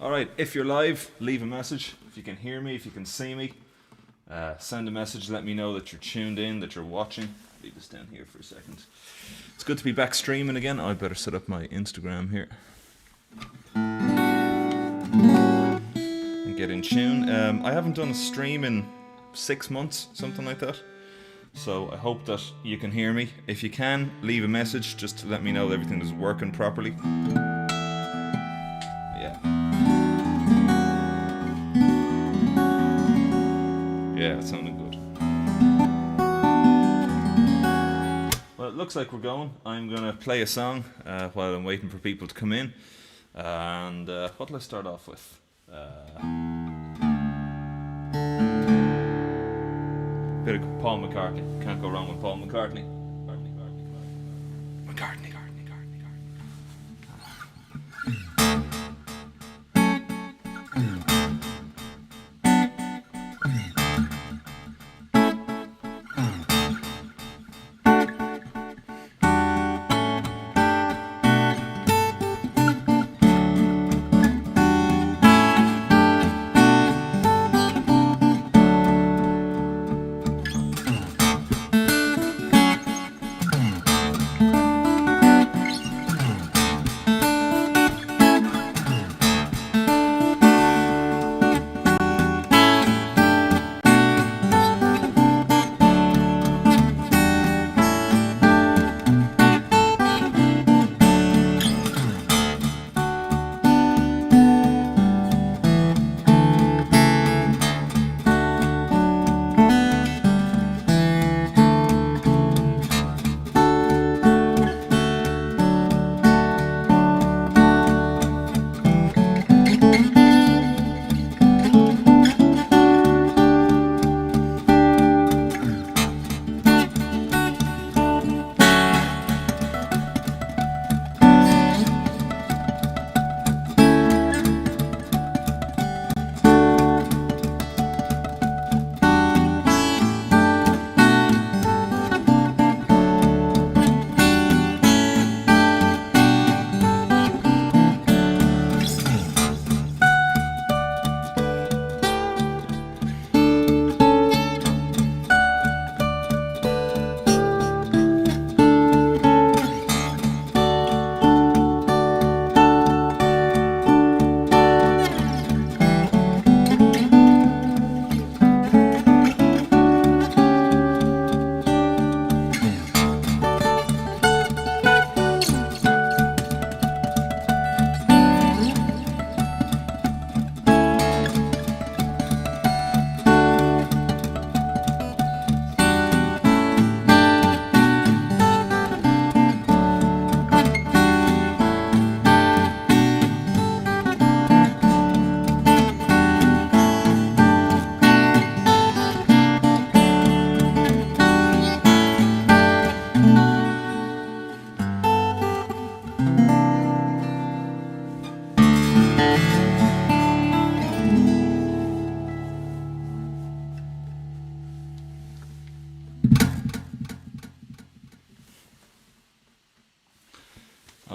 Alright, if you're live, leave a message. If you can hear me, if you can see me, send a message, let me know that you're tuned in, that you're watching. Leave this down here for a second. It's good to be back streaming again. I better set up my Instagram here. And get in tune. I haven't done a stream in 6 months, something like that. So I hope that you can hear me. If you can, leave a message just to let me know that everything is working properly. Yeah. Yeah, it's sounding good. Well, it looks like we're going. I'm going to play a song while I'm waiting for people to come in. And what will I start off with? Bit of Paul McCartney. Can't go wrong with Paul McCartney. McCartney.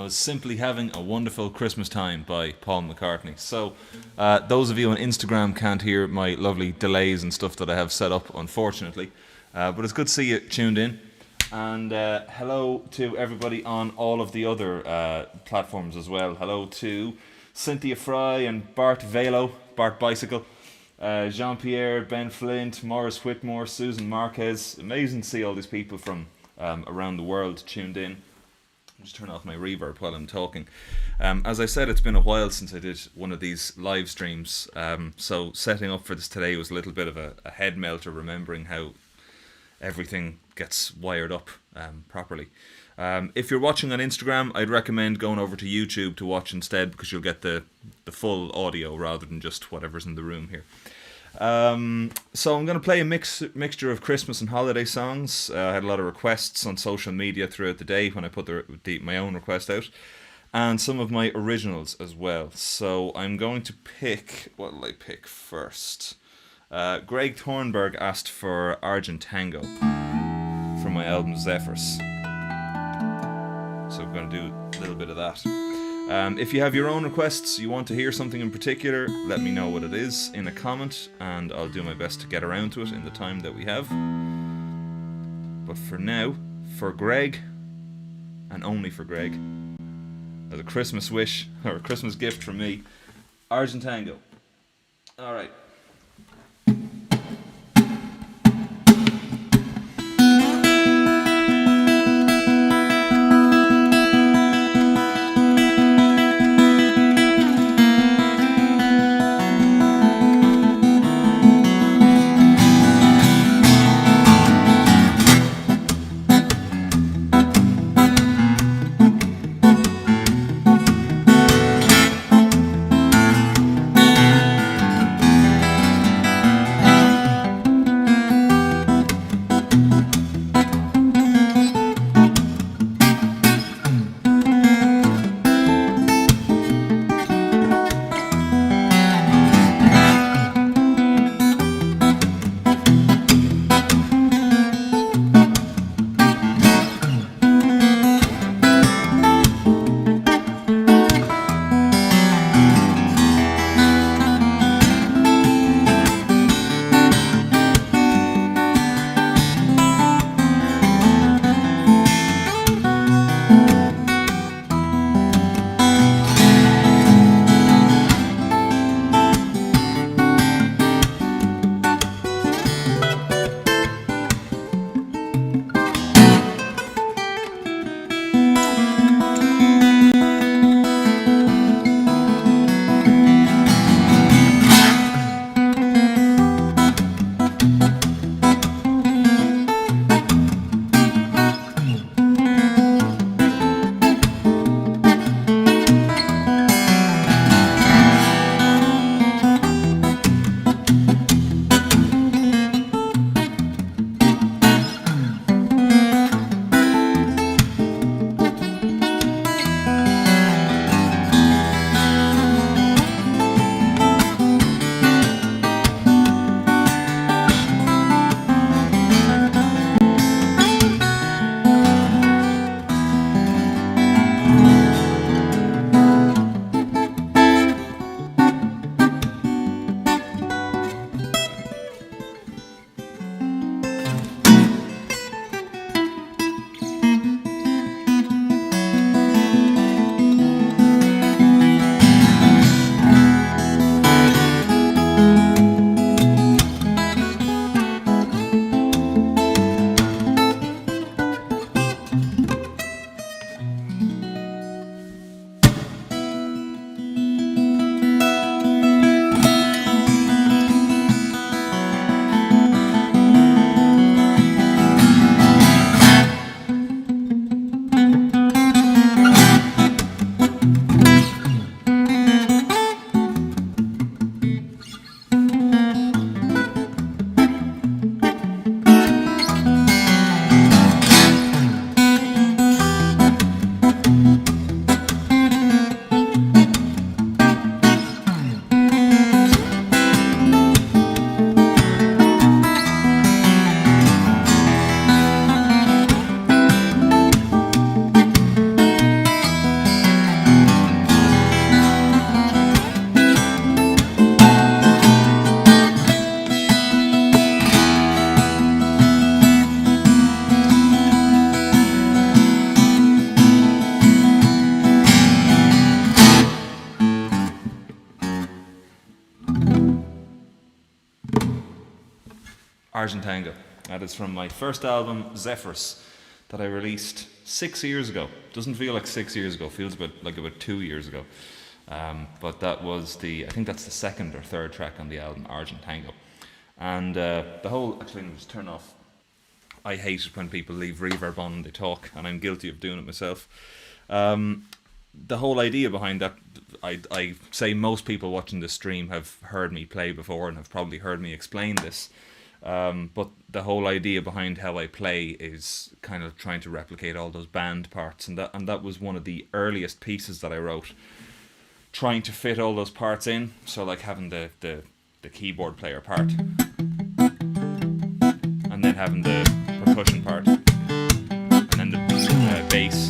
Was Simply Having a Wonderful Christmas Time by Paul McCartney. So those of you on Instagram can't hear my lovely delays and stuff that I have set up, unfortunately, but it's good to see you tuned in, and hello to everybody on all of the other platforms as well. Hello to Cynthia Fry and Bart Velo, Bart Bicycle, Jean-Pierre, Ben Flint, Morris Whitmore, Susan Marquez. Amazing to see all these people from around the world tuned in. Just turn off my reverb while I'm talking. As I said, it's been a while since I did one of these live streams, so setting up for this today was a little bit of a head melter, remembering how everything gets wired up properly. If you're watching on Instagram, I'd recommend going over to YouTube to watch instead, because you'll get the full audio rather than just whatever's in the room here. So I'm going to play a mixture of Christmas and holiday songs. I had a lot of requests on social media throughout the day when I put my own request out, and some of my originals as well. So I'm going to pick, what will I pick first? Greg Thornburg asked for Argentango from my album Zephyrs. So I'm going to do a little bit of that. If you have your own requests, you want to hear something in particular, let me know what it is in a comment, and I'll do my best to get around to it in the time that we have. But for now, for Greg, and only for Greg, as a Christmas wish, or a Christmas gift from me, Argentango. Alright. Argentango. That is from my first album, Zephyrus, that I released 6 years ago. Doesn't feel like 6 years ago, feels like about 2 years ago. But that was I think that's the second or third track on the album, Argentango. And the whole, actually, let me just turn off. I hate it when people leave reverb on and they talk, and I'm guilty of doing it myself. The whole idea behind that, I say most people watching this stream have heard me play before and have probably heard me explain this. But the whole idea behind how I play is kind of trying to replicate all those band parts, and that was one of the earliest pieces that I wrote, trying to fit all those parts in. So like having the keyboard player part, and then having the percussion part, and then the bass,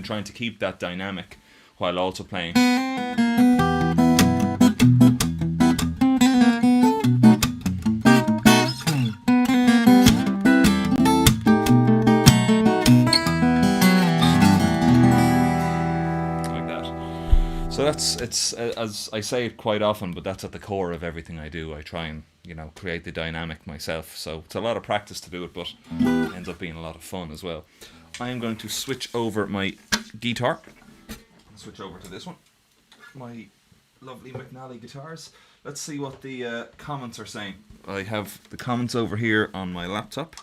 trying to keep that dynamic while also playing. So it's as I say it quite often, but that's at the core of everything I do. I try and, you know, create the dynamic myself. So it's a lot of practice to do it, but ends up being a lot of fun as well. I am going to switch over my guitar. Switch over to this one. My lovely McNally guitars. Let's see what the comments are saying. I have the comments over here on my laptop.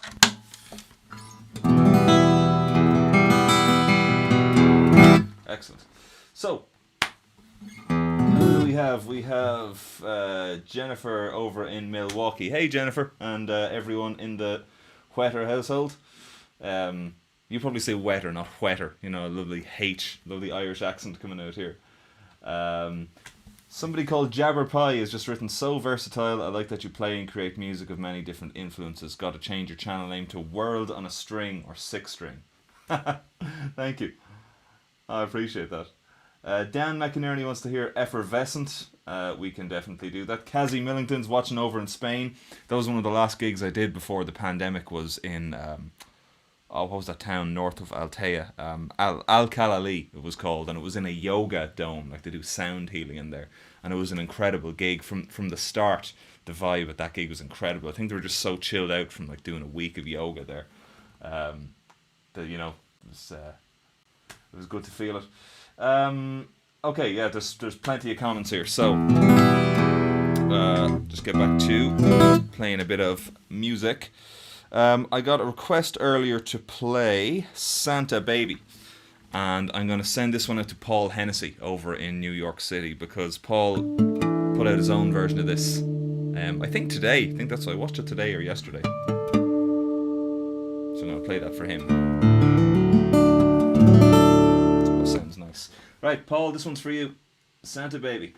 Excellent. So, who do we have? We have Jennifer over in Milwaukee. Hey Jennifer, and everyone in the Whetter household. You probably say wetter, not whetter. You know, a lovely lovely Irish accent coming out here. Somebody called Jabber Pie has just written, so versatile. I like that you play and create music of many different influences. Got to change your channel name to World on a String or Six String. Thank you. I appreciate that. Dan McInerney wants to hear Effervescent. We can definitely do that. Kazi Millington's watching over in Spain. That was one of the last gigs I did before the pandemic, was in, what was that town north of Altea? Al-Khalili it was called, and it was in a yoga dome. Like, they do sound healing in there. And it was an incredible gig. From the start, the vibe at that gig was incredible. I think they were just so chilled out from like doing a week of yoga there. That, you know, it was good to feel it. Okay, yeah, there's plenty of comments here. So, just get back to playing a bit of music. I got a request earlier to play Santa Baby, and I'm going to send this one out to Paul Hennessy over in New York City, because Paul put out his own version of this. I think today. I think that's why I watched it today or yesterday. So I'm going to play that for him. Sounds nice. Right, Paul, this one's for you. Santa Baby.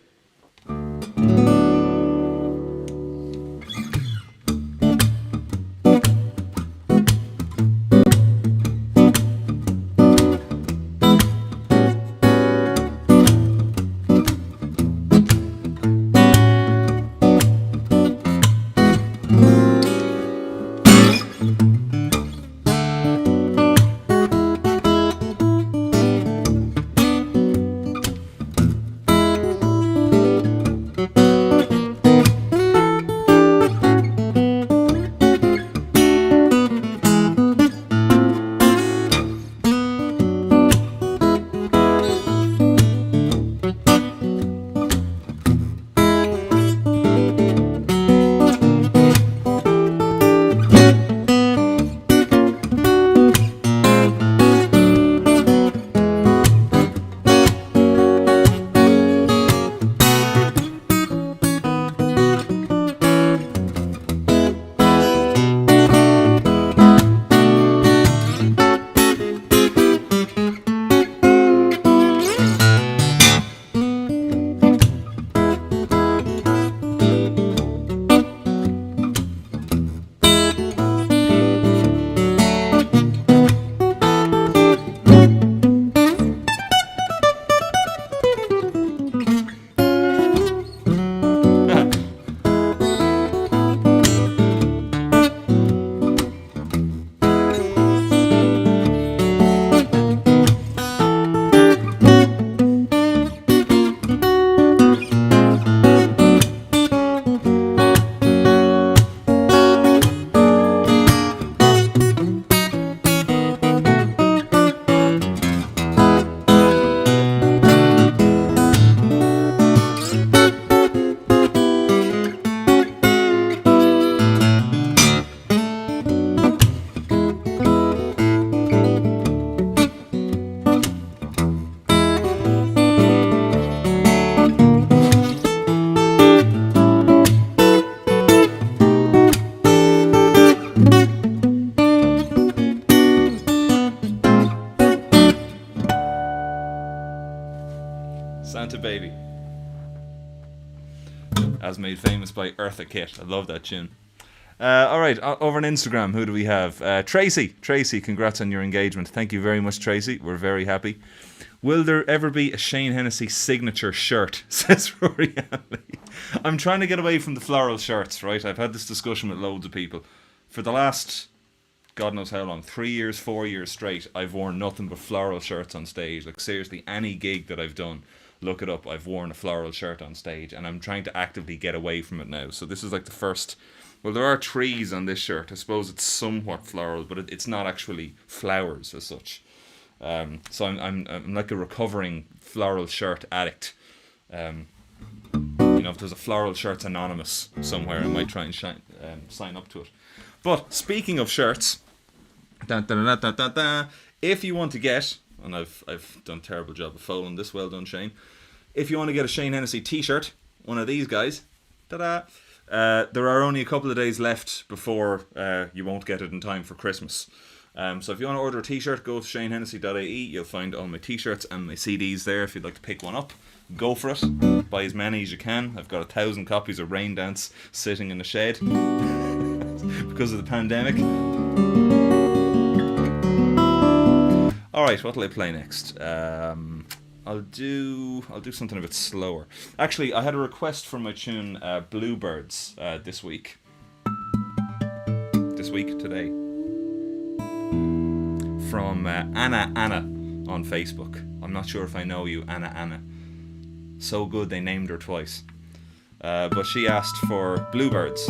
Santa Baby, as made famous by Eartha Kitt. I love that tune. All right, over on Instagram, who do we have? Tracy. Tracy, congrats on your engagement. Thank you very much, Tracy. We're very happy. Will there ever be a Shane Hennessy signature shirt? Says Rory Hanley. I'm trying to get away from the floral shirts, right? I've had this discussion with loads of people. For the last, God knows how long, 3 years, 4 years straight, I've worn nothing but floral shirts on stage. Like, seriously, any gig that I've done, look it up, I've worn a floral shirt on stage, and I'm trying to actively get away from it now. So this is like the first... Well, there are trees on this shirt. I suppose it's somewhat floral, but it's not actually flowers as such. So I'm like a recovering floral shirt addict. If there's a floral shirts anonymous somewhere, I might try and sign up to it. But speaking of shirts, if you want to get, and I've done a terrible job of following this, well done, Shane. If you want to get a Shane Hennessy t-shirt, one of these guys, there are only a couple of days left before you won't get it in time for Christmas. So if you want to order a t-shirt, go to shanehennessy.ie. You'll find all my t-shirts and my CDs there. If you'd like to pick one up, go for it. Buy as many as you can. I've got 1,000 copies of Rain Dance sitting in the shed because of the pandemic. Alright, what will I play next? I'll do something a bit slower. Actually, I had a request for my tune Bluebirds this week. Today. From Anna on Facebook. I'm not sure if I know you, Anna. So good they named her twice. But she asked for Bluebirds.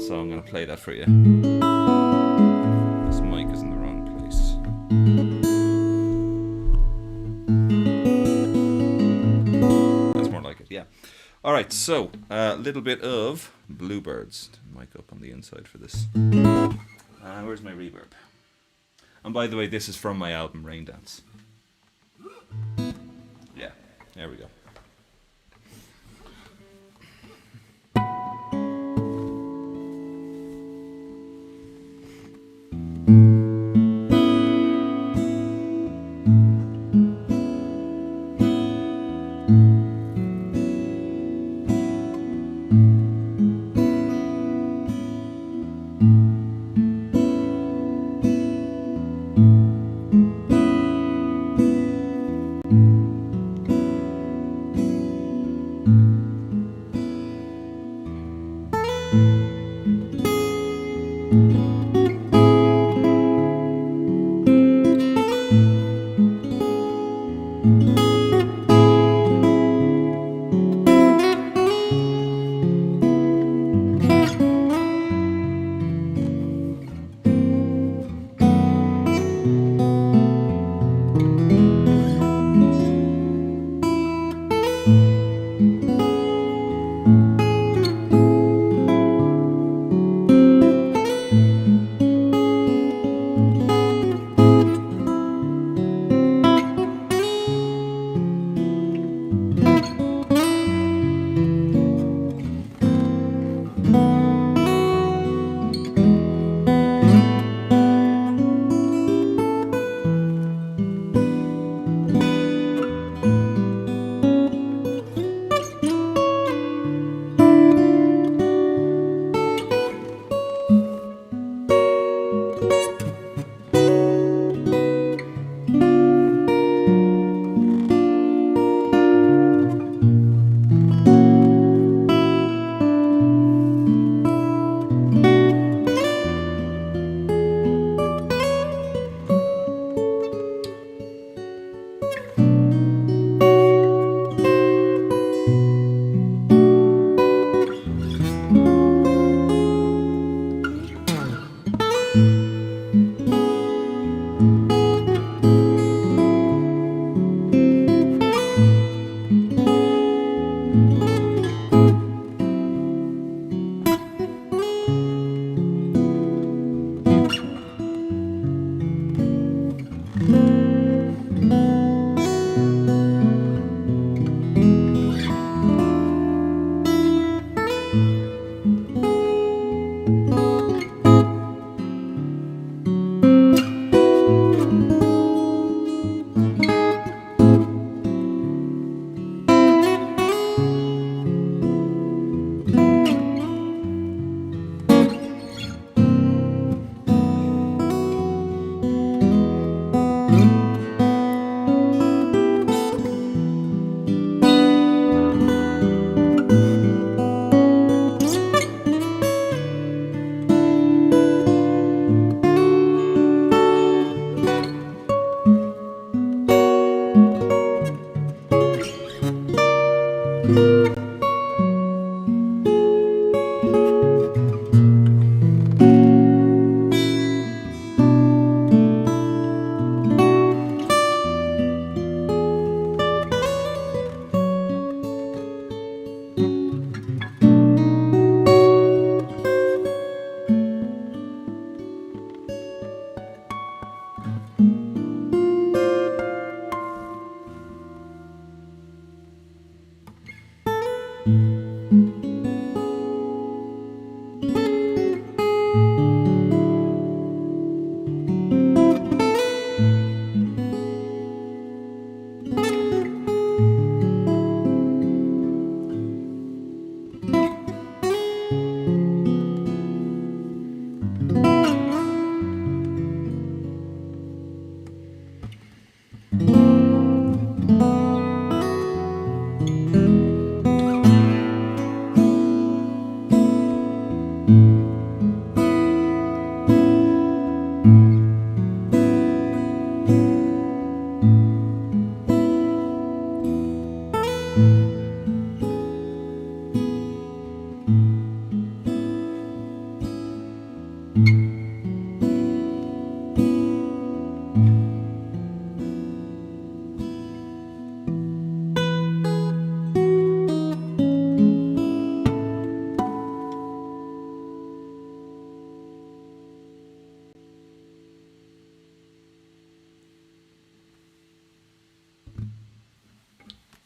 So I'm going to play that for you. This mic is in the wrong place. That's more like it, yeah. Alright, so a little bit of Bluebirds. Mic up on the inside for this. Where's my reverb? And by the way, this is from my album Rain Dance. Yeah, there we go.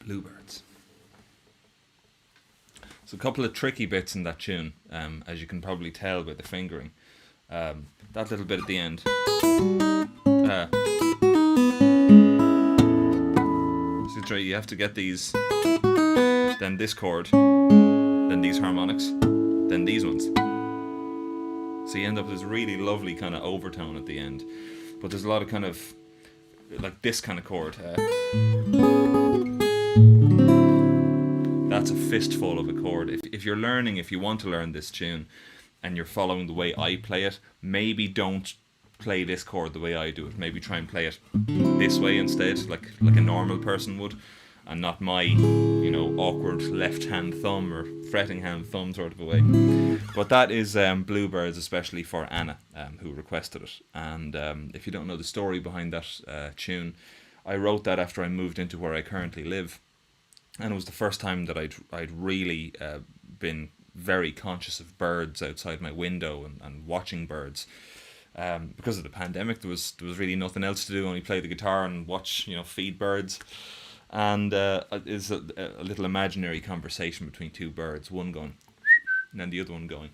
Bluebirds. So a couple of tricky bits in that tune, as you can probably tell by the fingering. That little bit at the end. So you have to get these, then this chord, then these harmonics, then these ones. So you end up with this really lovely kind of overtone at the end. But there's a lot of kind of, like this kind of chord. That's a fistful of a chord. If you're learning, if you want to learn this tune, and you're following the way I play it, maybe don't play this chord the way I do it. Maybe try and play it this way instead, like a normal person would, and not my, awkward left hand thumb or fretting hand thumb sort of a way. But that is Bluebirds, especially for Anna, who requested it. And if you don't know the story behind that tune, I wrote that after I moved into where I currently live, and it was the first time that I'd really been very conscious of birds outside my window and watching birds. Because of the pandemic, there was really nothing else to do, only play the guitar and watch, feed birds. And it's a little imaginary conversation between two birds, one going, and then the other one going,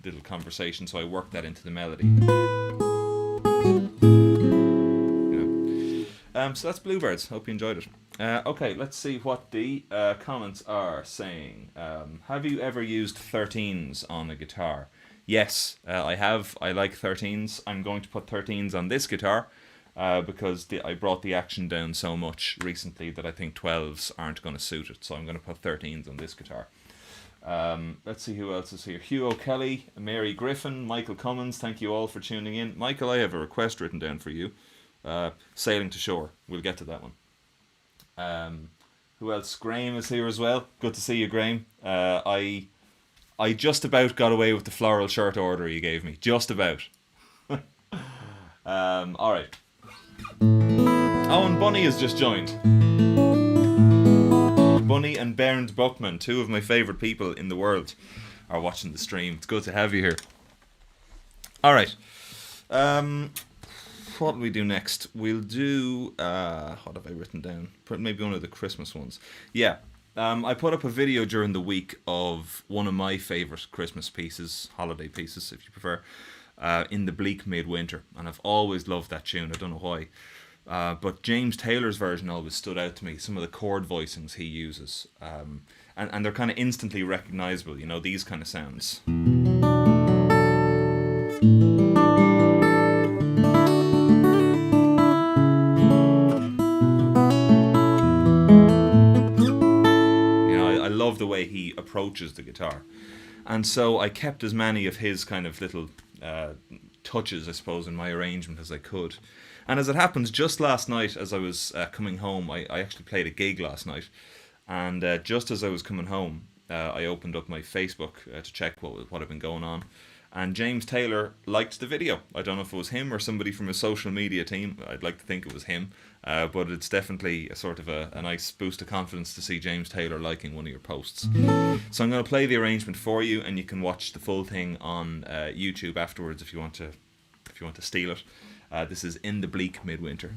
little conversation. So I worked that into the melody. So that's Bluebirds. Hope you enjoyed it. Okay, let's see what the comments are saying. Have you ever used 13s on a guitar? Yes, I have. I like 13s. I'm going to put 13s on this guitar because I brought the action down so much recently that I think 12s aren't going to suit it. So I'm going to put 13s on this guitar. Let's see who else is here. Hugh O'Kelly, Mary Griffin, Michael Cummins. Thank you all for tuning in. Michael, I have a request written down for you. Sailing to Shore. We'll get to that one. Who else? Graham is here as well. Good to see you, Graham. I just about got away with the floral shirt order you gave me. Just about. Alright. Oh, and Bunny has just joined. Bunny and Bernd Buckman, two of my favourite people in the world, are watching the stream. It's good to have you here. Alright. What will we do next? We'll do, what have I written down? Maybe one of the Christmas ones. Yeah, I put up a video during the week of one of my favourite Christmas pieces, holiday pieces if you prefer, in the Bleak Midwinter. And I've always loved that tune, I don't know why. But James Taylor's version always stood out to me, some of the chord voicings he uses. And they're kind of instantly recognisable, these kind of sounds. The way he approaches the guitar, and so I kept as many of his kind of little touches, I suppose, in my arrangement as I could. And as it happens, just last night as I was coming home, I actually played a gig last night, and just as I was coming home, I opened up my Facebook to check what had been going on, and James Taylor liked the video. I don't know if it was him or somebody from his social media team. I'd like to think it was him, but it's definitely a sort of a nice boost of confidence to see James Taylor liking one of your posts. So I'm going to play the arrangement for you, and you can watch the full thing on YouTube afterwards if you want to steal it. This is In the Bleak Midwinter.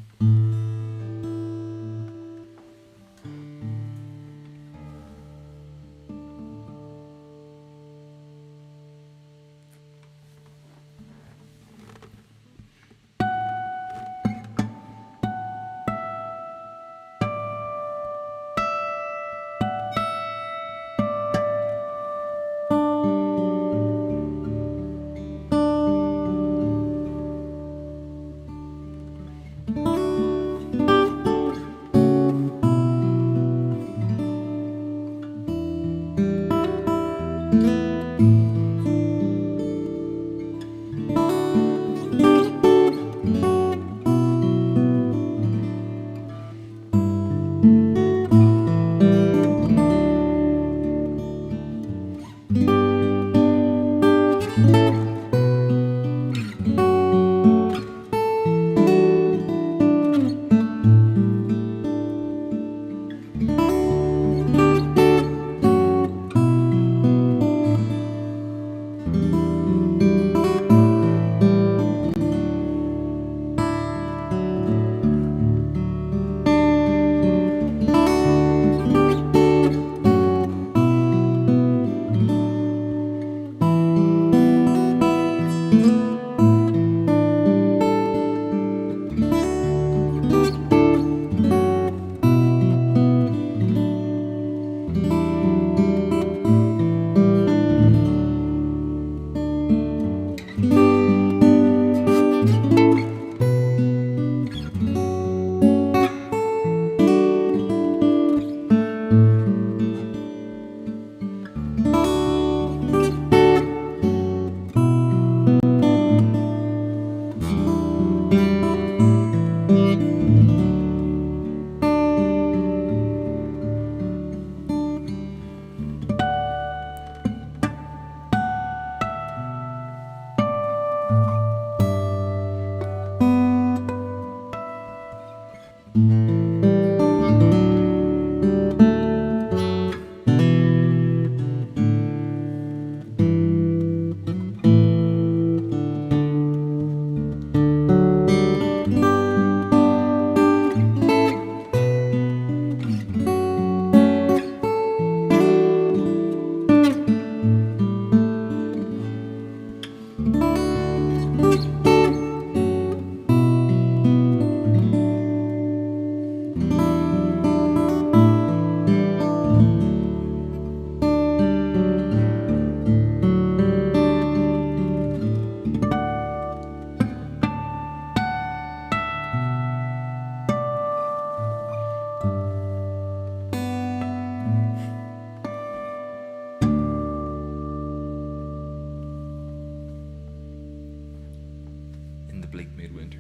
the Bleak Midwinter.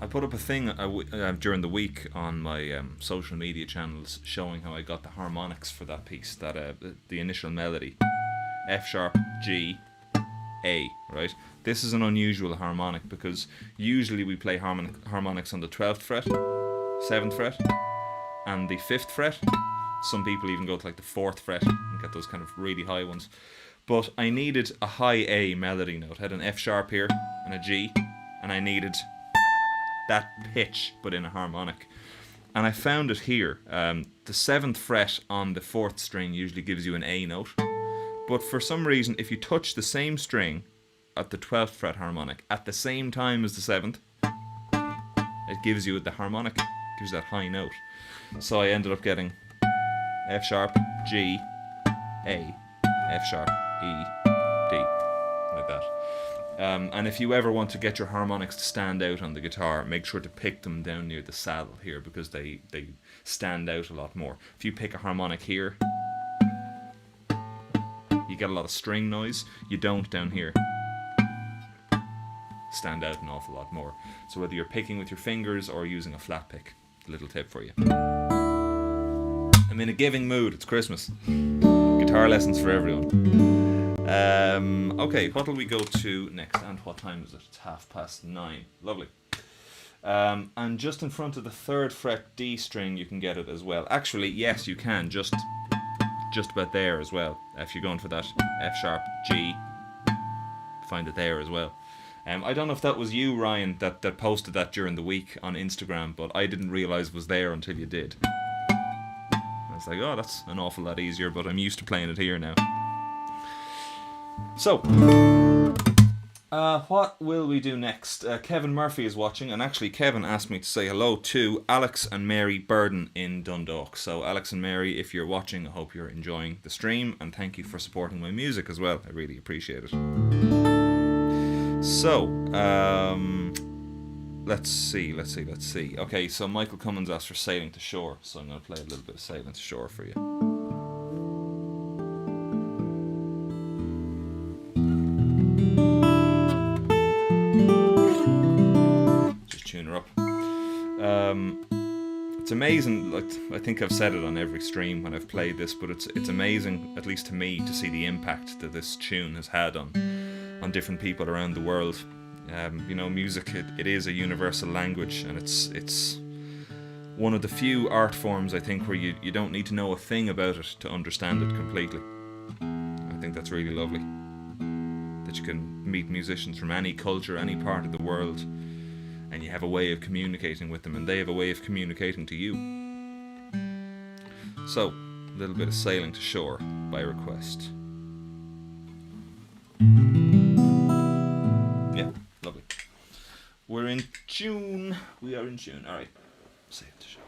I put up a thing during the week on my social media channels showing how I got the harmonics for that piece, that the initial melody, F sharp, G, A, right? This is an unusual harmonic because usually we play harmonics on the 12th fret, 7th fret, and the 5th fret. Some people even go to like the 4th fret and get those kind of really high ones. But I needed a high A melody note. I had an F sharp here and a G, and I needed that pitch but in a harmonic. And I found it here. The 7th fret on the 4th string usually gives you an A note. But for some reason, if you touch the same string at the 12th fret harmonic at the same time as the 7th, it gives you the harmonic, gives that high note. So I ended up getting F sharp, G, A, F sharp, E, D, like that. And if you ever want to get your harmonics to stand out on the guitar, make sure to pick them down near the saddle here, because they stand out a lot more. If you pick a harmonic here, you get a lot of string noise. You don't down here. Stand out an awful lot more. So whether you're picking with your fingers or using a flat pick, a little tip for you. I'm in a giving mood. It's Christmas. Guitar lessons for everyone. Okay, what will we go to next? And what time is it? It's 9:30. Lovely. And just in front of the 3rd fret D string, you can get it as well. Actually, yes, you can. Just about there as well. If you're going for that F sharp, G, find it there as well. I don't know if that was you, Ryan, that posted that during the week on Instagram, but I didn't realise it was there until you did. I was like, oh, that's an awful lot easier, but I'm used to playing it here now. So, what will we do next? Kevin Murphy is watching, and actually Kevin asked me to say hello to Alex and Mary Burden in Dundalk. So Alex and Mary, if you're watching, I hope you're enjoying the stream, and thank you for supporting my music as well. I really appreciate it. So, let's see. Okay, so Michael Cummins asked for Sailing to Shore, so I'm going to play a little bit of Sailing to Shore for you. Just tune her up. It's amazing, like I think I've said it on every stream when I've played this, but it's amazing, at least to me, to see the impact that this tune has had on different people around the world. Music, it is a universal language, and it's one of the few art forms, I think, where you don't need to know a thing about it to understand it completely. I think that's really lovely, that you can meet musicians from any culture, any part of the world, and you have a way of communicating with them, and they have a way of communicating to you. So, a little bit of Sailing to Shore by request. Yeah, lovely. We're in June. We are in June. Alright. Sailing to Shore.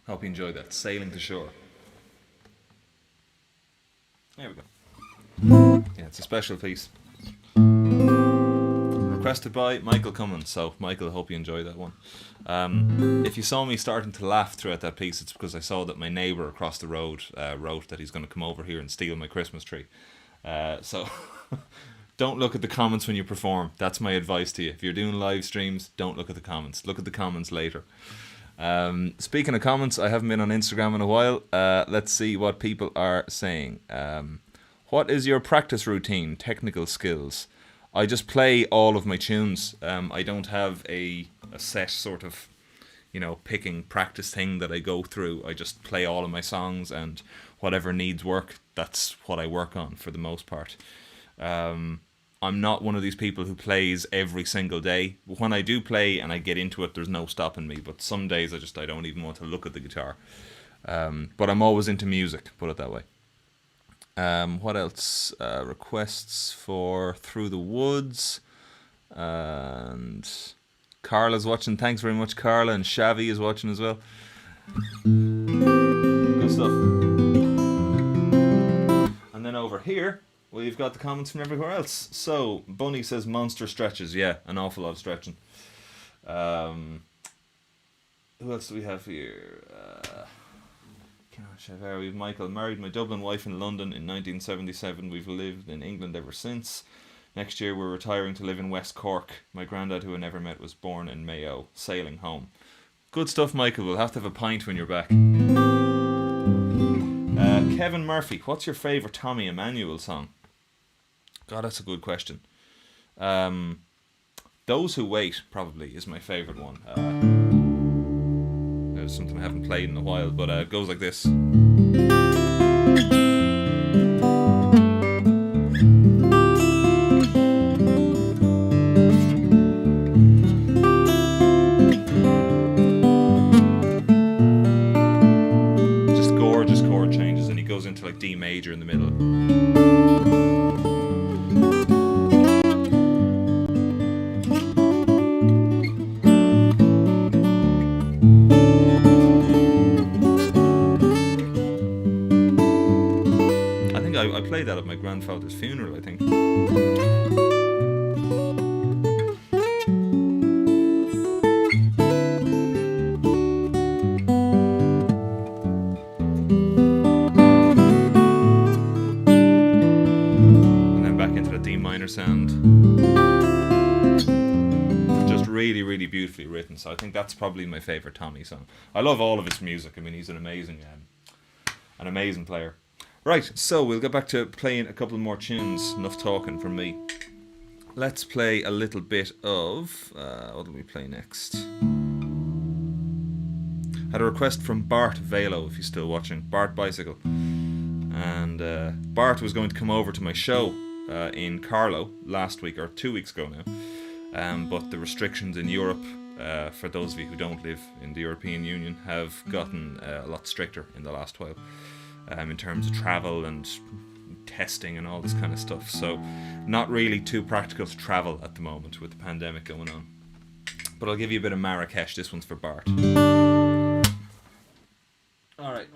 Hope you enjoyed that. Sailing to Shore. There we go. Yeah, it's a special piece. Requested by Michael Cummins. So, Michael, I hope you enjoyed that one. If you saw me starting to laugh throughout that piece, it's because I saw that my neighbour across the road wrote that he's going to come over here and steal my Christmas tree. So, don't look at the comments when you perform. That's my advice to you. If you're doing live streams, don't look at the comments. Look at the comments later. Speaking of comments, I haven't been on Instagram in a while. Let's see what people are saying. What is your practice routine, technical skills? I just play all of my tunes. I don't have a set sort of, picking practice thing that I go through. I just play all of my songs, and whatever needs work, that's what I work on for the most part. I'm not one of these people who plays every single day. When I do play and I get into it, there's no stopping me. But some days I don't even want to look at the guitar. But I'm always into music, put it that way. What else? Requests for Through the Woods. And Carla's watching. Thanks very much, Carla. And Shavi is watching as well. Good stuff. And then over here, we've got the comments from everywhere else. So, Bunny says monster stretches. Yeah, an awful lot of stretching. Who else do we have here? We have Michael. Married my Dublin wife in London in 1977. We've lived in England ever since. Next year we're retiring to live in West Cork. My granddad, who I never met, was born in Mayo. Sailing home. Good stuff, Michael. We'll have to have a pint when you're back. Kevin Murphy. What's your favourite Tommy Emmanuel song? God, that's a good question. Those Who Wait probably is my favourite one. There's something I haven't played in a while, but it goes like this. Just gorgeous chord changes, and he goes into like D major in the middle. I played that at my grandfather's funeral, I think. And then back into the D minor sound. Just really, really beautifully written. So I think that's probably my favourite Tommy song. I love all of his music. I mean, he's an amazing player. Right, so we'll get back to playing a couple more tunes. Enough talking from me. Let's play a little bit of... what will we play next? Had a request from Bart Velo, if you're still watching. Bart Bicycle. And Bart was going to come over to my show in Carlo last week, or 2 weeks ago now. But the restrictions in Europe, for those of you who don't live in the European Union, have gotten a lot stricter in the last while. In terms of travel and testing and all this kind of stuff. So not really too practical to travel at the moment with the pandemic going on. But I'll give you a bit of Marrakesh. This one's for Bart. Alright.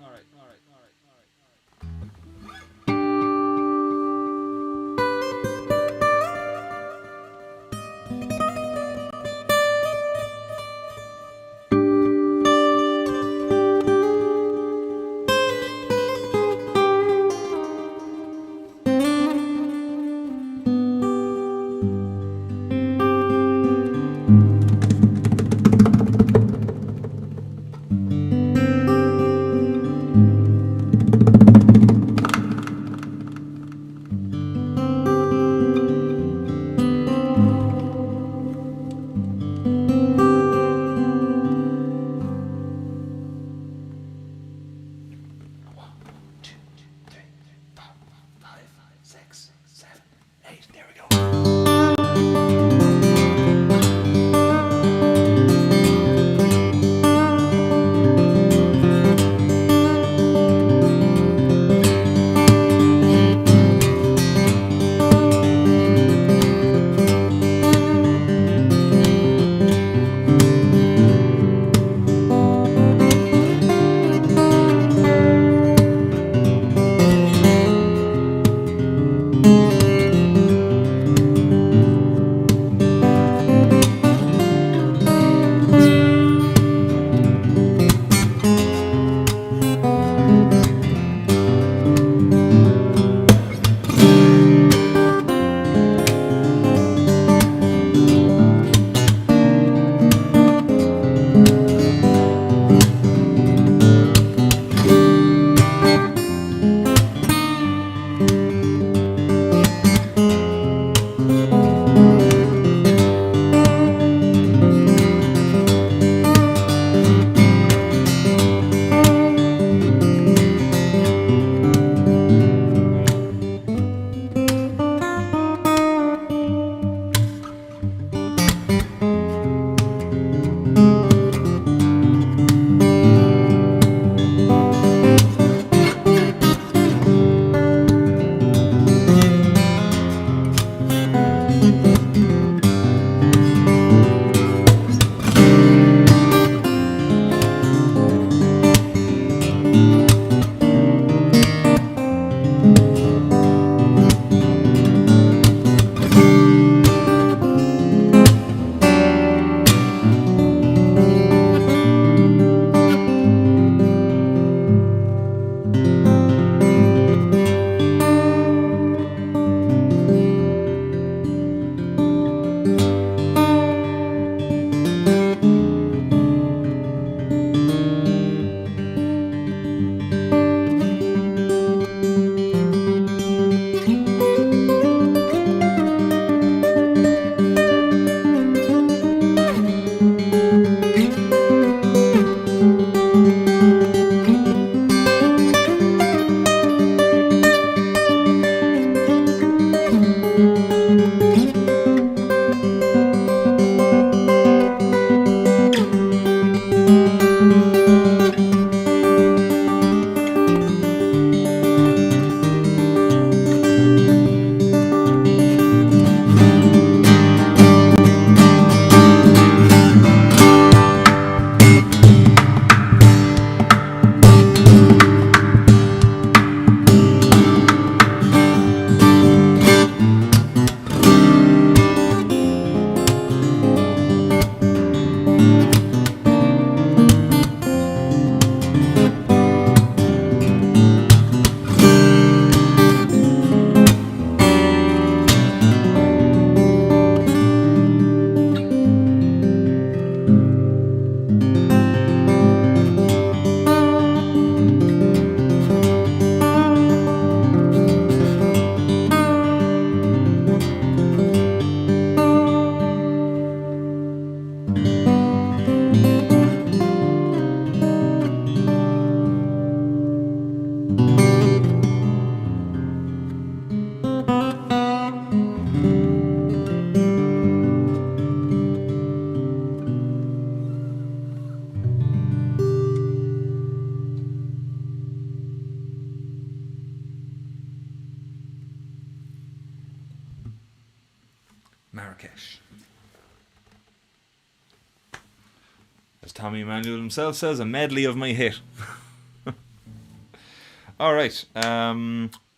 as Tommy Emmanuel himself says, a medley of my hit. All right.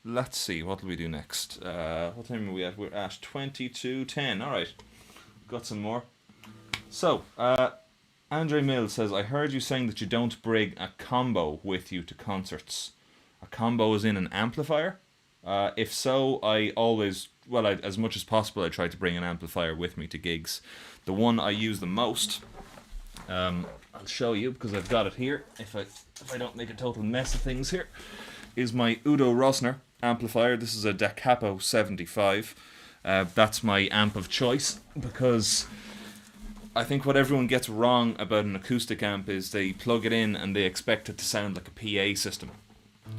Let's see. What will we do next? What time are we at? We're at 22:10. All right. Got some more. So, Andre Mills says, I heard you saying that you don't bring a combo with you to concerts. A combo is in an amplifier? If so, I always, as much as possible, I try to bring an amplifier with me to gigs. The one I use the most, I'll show you because I've got it here, if I don't make a total mess of things here, is my Udo Rösner amplifier. This is a Da Capo 75. That's my amp of choice because I think what everyone gets wrong about an acoustic amp is they plug it in and they expect it to sound like a PA system.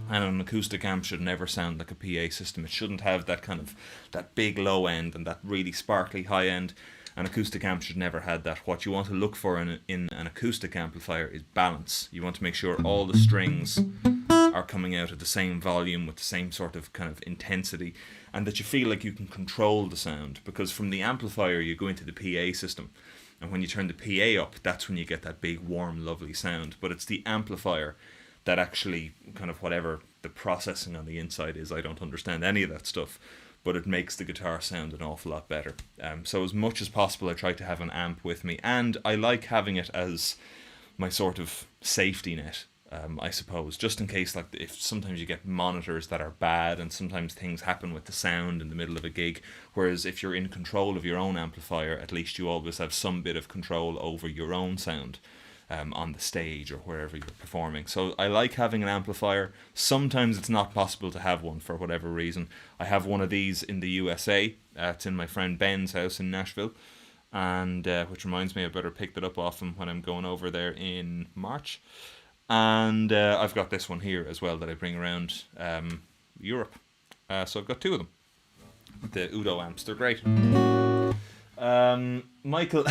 And an acoustic amp should never sound like a PA system. It shouldn't have that big low end and that really sparkly high end. An acoustic amp should never have that. What you want to look for in an acoustic amplifier is balance. You want to make sure all the strings are coming out at the same volume with the same sort of kind of intensity, and that you feel like you can control the sound, because from the amplifier you go into the PA system, and when you turn the PA up, that's when you get that big warm lovely sound. But it's the amplifier that actually kind of, whatever the processing on the inside is, I don't understand any of that stuff, but it makes the guitar sound an awful lot better. So as much as possible I try to have an amp with me, and I like having it as my sort of safety net, I suppose, just in case, like, if sometimes you get monitors that are bad and sometimes things happen with the sound in the middle of a gig, whereas if you're in control of your own amplifier, at least you always have some bit of control over your own sound on the stage or wherever you're performing. So I like having an amplifier. Sometimes it's not possible to have one for whatever reason. I have one of these in the USA. It's in my friend Ben's house in Nashville, and which reminds me I better pick that up off him when I'm going over there in March. And I've got this one here as well that I bring around Europe. So I've got two of them. The Udo amps, they're great. Michael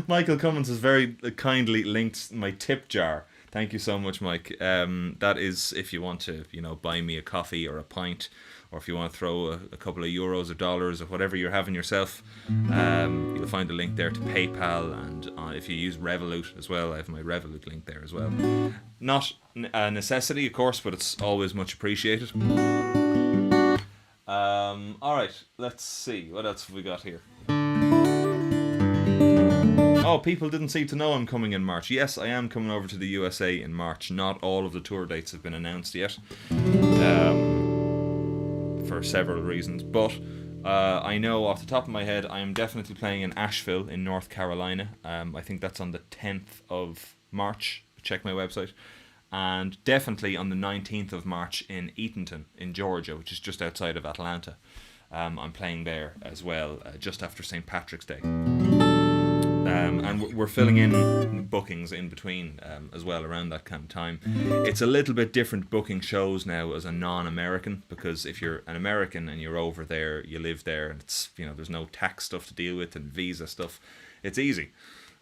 Michael Cummins has very kindly linked my tip jar. Thank you so much, Mike. That is if you want to, buy me a coffee or a pint, or if you want to throw a couple of euros or dollars or whatever you're having yourself. You'll find a link there to PayPal, and if you use Revolut as well, I have my Revolut link there as well. Not a necessity, of course, but it's always much appreciated. Alright, let's see. What else have we got here? Oh, people didn't seem to know I'm coming in March. Yes, I am coming over to the USA in March. Not all of the tour dates have been announced yet, for several reasons. But I know off the top of my head, I am definitely playing in Asheville in North Carolina. I think that's on the 10th of March. Check my website. And definitely on the 19th of March in Eatonton in Georgia, which is just outside of Atlanta. I'm playing there as well, just after St. Patrick's Day. And we're filling in bookings in between as well around that kind of time. It's a little bit different booking shows now as a non-American, because if you're an American and you're over there, you live there, and it's, there's no tax stuff to deal with and visa stuff, it's easy.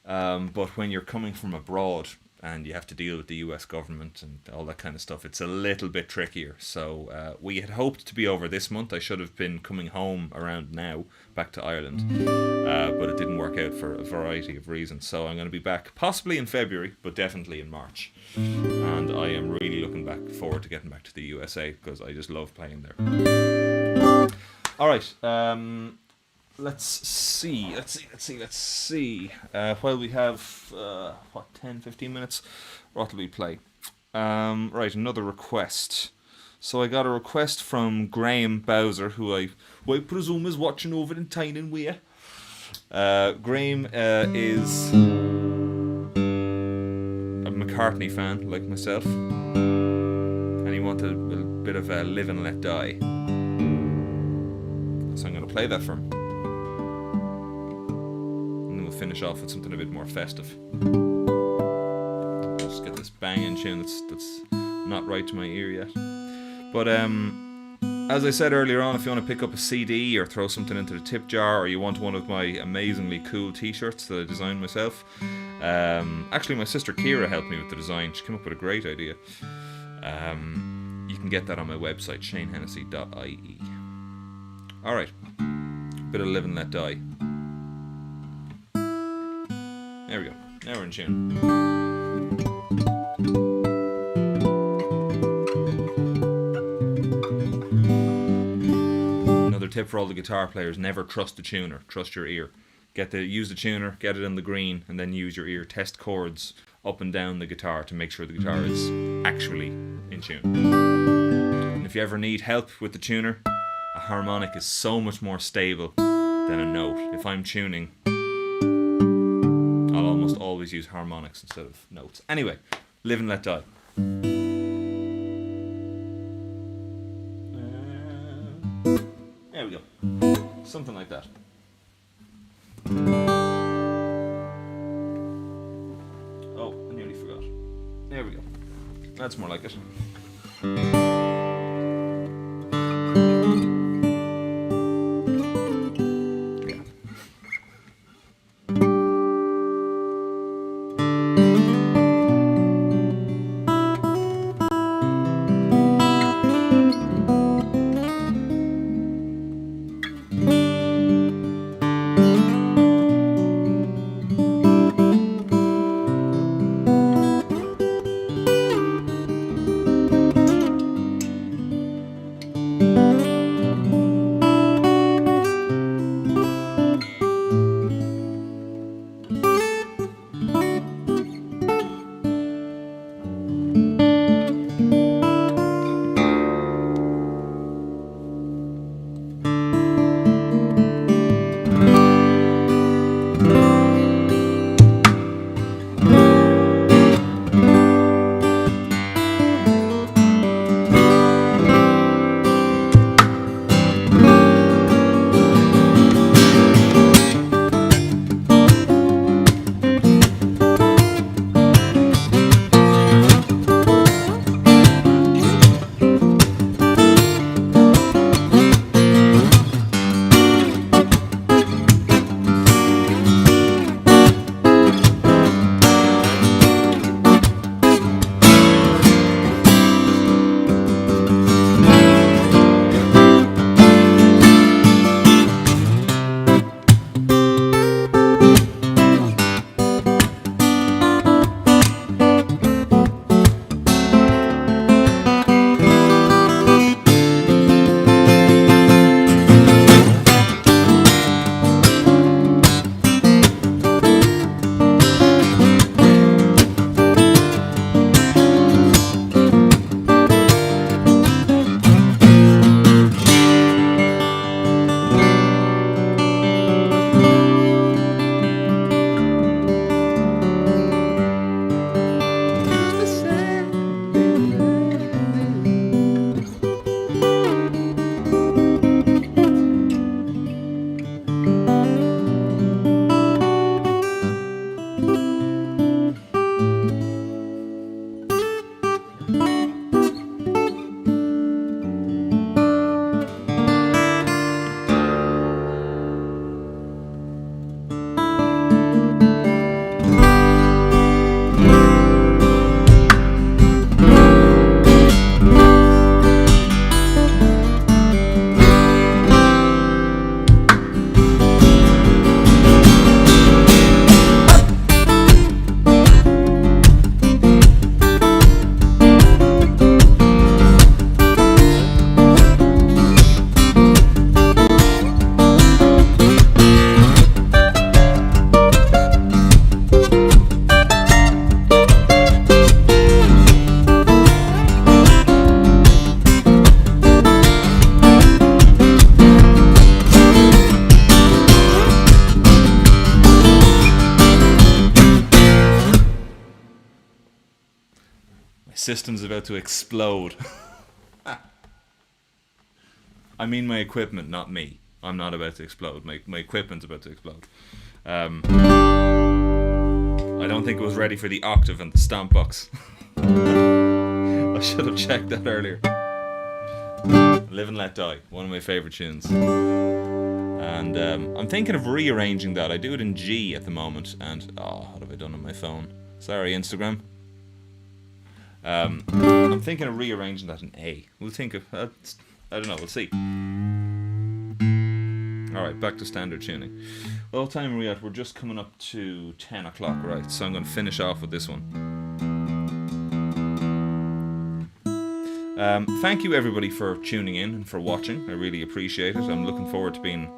But when you're coming from abroad and you have to deal with the US government and all that kind of stuff, it's a little bit trickier. So we had hoped to be over this month. I should have been coming home around now, back to Ireland, but it didn't work out for a variety of reasons. So I'm going to be back possibly in February, but definitely in March. And I am really looking forward to getting back to the USA, because I just love playing there. All right. Let's see. While we have 10-15 minutes, what will we play? Right, another request. So I got a request from Graham Bowser, who I presume is watching over in Tynan Weir. Graham is a McCartney fan like myself, and he wanted a bit of Live and Let Die. So I'm going to play that for him. Finish off with something a bit more festive. Just get this banging tune that's not right to my ear yet. But as I said earlier on, if you want to pick up a CD or throw something into the tip jar, or you want one of my amazingly cool t-shirts that I designed myself, actually my sister Kira helped me with the design. She came up with a great idea. You can get that on my website, shanehennessy.ie. Alright, bit of Live and Let Die. There we go. Now we're in tune. Another tip for all the guitar players: never trust the tuner. Trust your ear. Use the tuner, get it in the green, and then use your ear. Test chords up and down the guitar to make sure the guitar is actually in tune. And if you ever need help with the tuner, a harmonic is so much more stable than a note. If I'm tuning, I'll almost always use harmonics instead of notes. Anyway, Live and Let Die. There we go. Something like that. Oh, I nearly forgot. There we go. That's more like it. System's about to explode. I mean my equipment, not me. I'm not about to explode. My equipment's about to explode. I don't think it was ready for the octave and the stomp box. I should have checked that earlier. Live and Let Die, one of my favourite tunes. And I'm thinking of rearranging that. I do it in G at the moment. And, what have I done on my phone? Sorry, Instagram. I'm thinking of rearranging that in A. We'll think of, I don't know, we'll see. Alright, back to standard tuning. Well, what time are we at? We're just coming up to 10 o'clock, right? So I'm going to finish off with this one. Thank you everybody for tuning in and for watching. I really appreciate it. I'm looking forward to being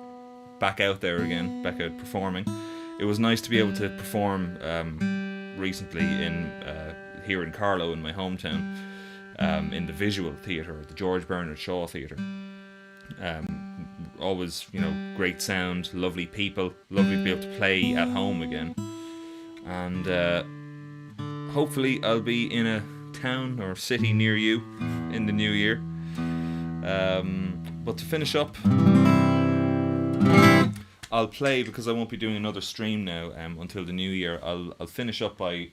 back out there again, back out performing. It was nice to be able to perform recently here in Carlow, in my hometown, in the Visual Theatre, the George Bernard Shaw Theatre. Always, great sound, lovely people, lovely to be able to play at home again. And hopefully I'll be in a town or city near you in the new year. But to finish up, I'll play, because I won't be doing another stream now until the new year. I'll finish up by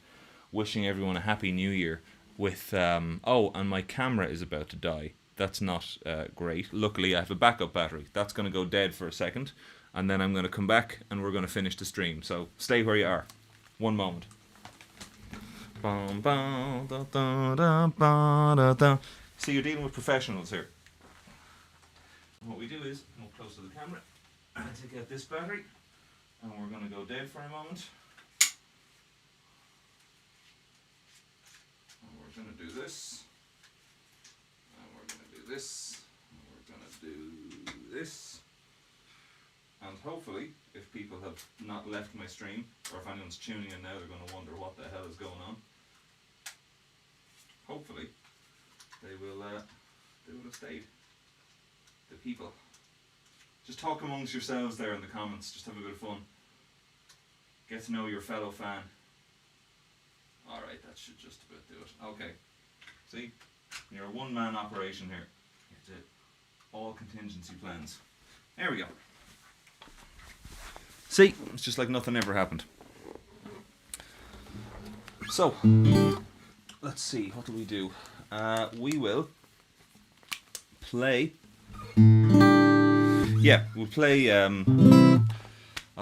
wishing everyone a happy new year with and my camera is about to die. That's not great. Luckily I have a backup battery. That's going to go dead for a second, and then I'm going to come back and we're going to finish the stream. So stay where you are. One moment. See, you're dealing with professionals here. What we do is move close to the camera and take out this battery, and we're going to go dead for a moment. And we're going to do this. And we're going to do this. And we're going to do this. And hopefully, if people have not left my stream, or if anyone's tuning in now, they're going to wonder what the hell is going on. Hopefully, they will have stayed. The people. Just talk amongst yourselves there in the comments. Just have a bit of fun. Get to know your fellow fan. Alright, that should just about do it. Okay. See? You're a one-man operation here. You have to all contingency plans. There we go. See? It's just like nothing ever happened. So, let's see. What do we do? We will play... Yeah, we'll play a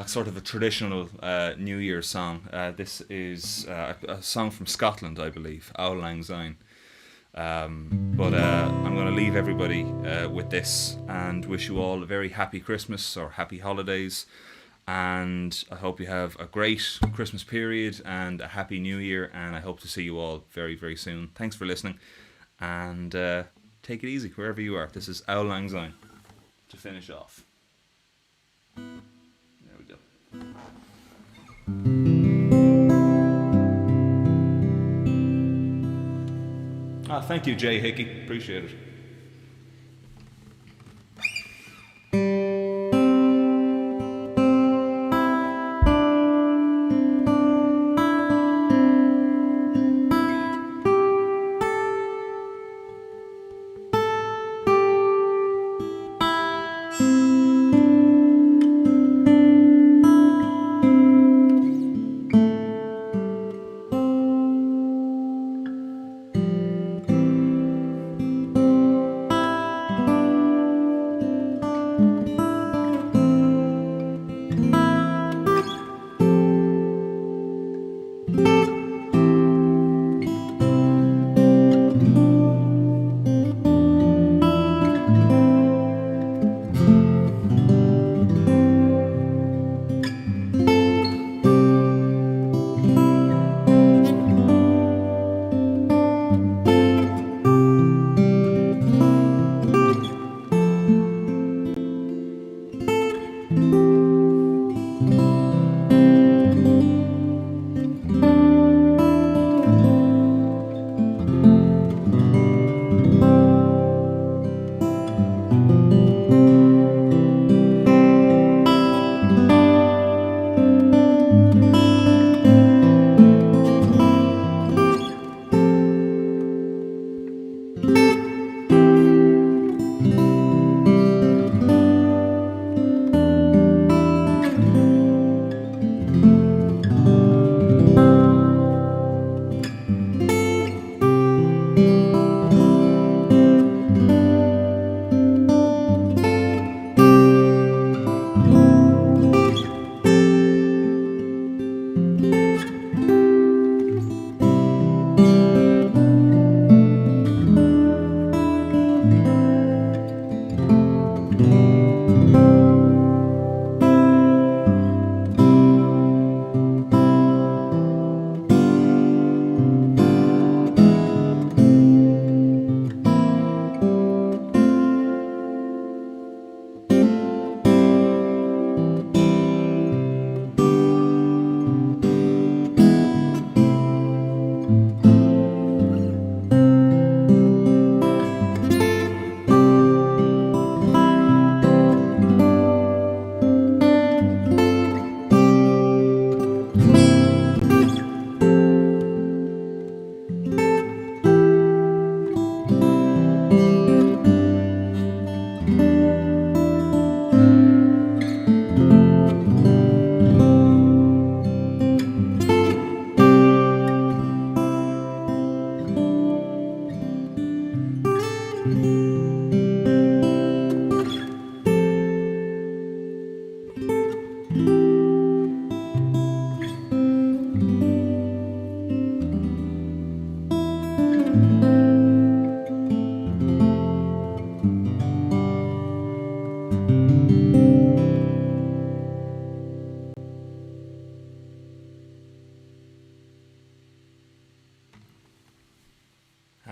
sort of a traditional New Year's song. This is a song from Scotland, I believe, Auld Lang Syne. But I'm going to leave everybody with this and wish you all a very happy Christmas or happy holidays. And I hope you have a great Christmas period and a happy New Year. And I hope to see you all very, very soon. Thanks for listening. And take it easy wherever you are. This is Auld Lang Syne to finish off. There we go. Thank you, Jay Hickey. Appreciate it.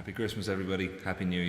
Happy Christmas, everybody. Happy New Year.